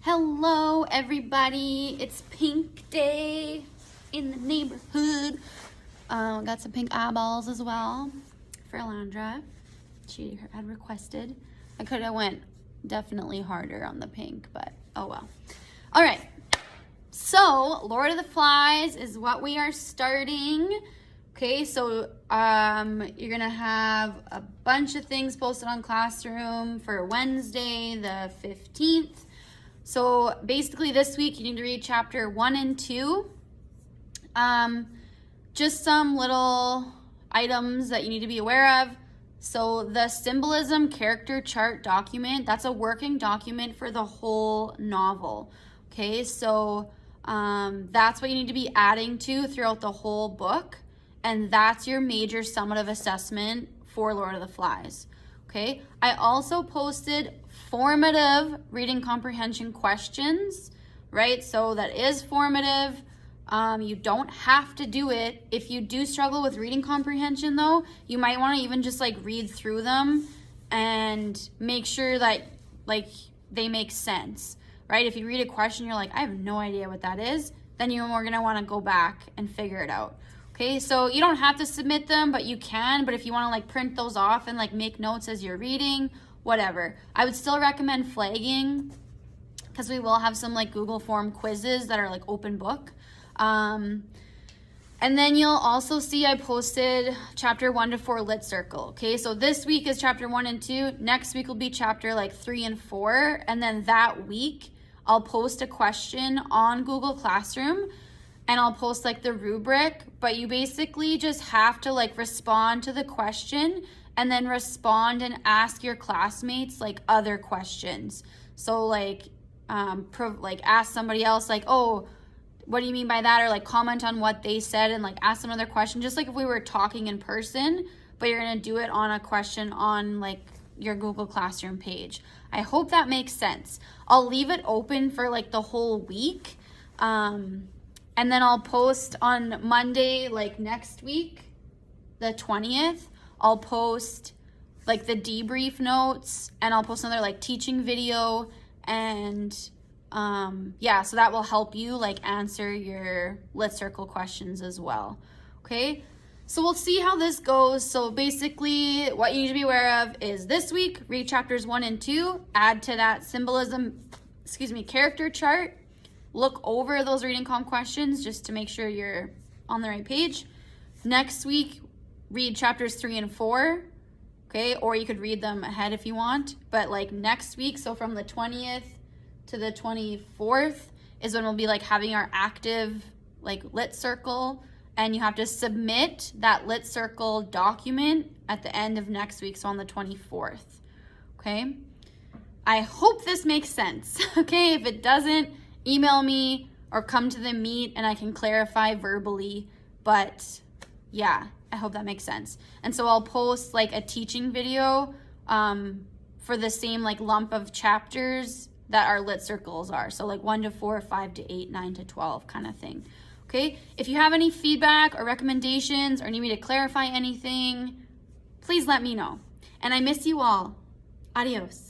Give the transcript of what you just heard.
Hello everybody, it's pink day in the neighborhood. Got some pink eyeballs as well for Alondra. She had requested. I could have went definitely harder on the pink, but oh well. All right, so Lord of the Flies is what we are starting. Okay, so you're gonna have a bunch of things posted on Classroom for Wednesday the 15th. So basically this week you need to read chapter 1 and 2. Just some little items that you need to be aware of. So the symbolism character chart document, that's a working document for the whole novel. Okay, so that's what you need to be adding to throughout the whole book. And that's your major summative assessment for Lord of the Flies. Okay, I also posted formative reading comprehension questions, right? So that is formative. You don't have to do it. If you do struggle with reading comprehension though, you might want to even just like read through them and make sure that like they make sense, right? If you read a question, you're like, I have no idea what that is, then you're going to want to go back and figure it out. Okay, so you don't have to submit them, but you can. But if you want to like print those off and like make notes as you're reading, whatever. I would still recommend flagging because we will have some like Google form quizzes that are like open book. And then you'll also see I posted chapter 1 to 4 Lit Circle. Okay, so this week is chapter 1 and 2. Next week will be chapter like 3 and 4. And then that week I'll post a question on Google Classroom. And I'll post like the rubric, but you basically just have to like respond to the question and then respond and ask your classmates like other questions. So like, ask somebody else like, oh, what do you mean by that? Or like comment on what they said and like ask another question, just like if we were talking in person, but you're gonna do it on a question on like your Google Classroom page. I hope that makes sense. I'll leave it open for like the whole week. And then I'll post on Monday, like next week, the 20th, I'll post like the debrief notes and I'll post another like teaching video and yeah, so that will help you like answer your Lit Circle questions as well. Okay, so we'll see how this goes. So basically what you need to be aware of is this week, read chapters 1 and 2, add to that character chart. Look over those reading comp questions just to make sure you're on the right page. Next week, read chapters 3 and 4, okay? Or you could read them ahead if you want. But like next week, so from the 20th to the 24th is when we'll be like having our active like Lit Circle. And you have to submit that Lit Circle document at the end of next week, so on the 24th, okay? I hope this makes sense, okay? If it doesn't, email me or come to the meet and I can clarify verbally, but yeah, I hope that makes sense. And so I'll post like a teaching video for the same like lump of chapters that our Lit Circles are. So like 1 to 4, 5 to 8, 9 to 12 kind of thing. Okay, if you have any feedback or recommendations or need me to clarify anything, please let me know. And I miss you all. Adios.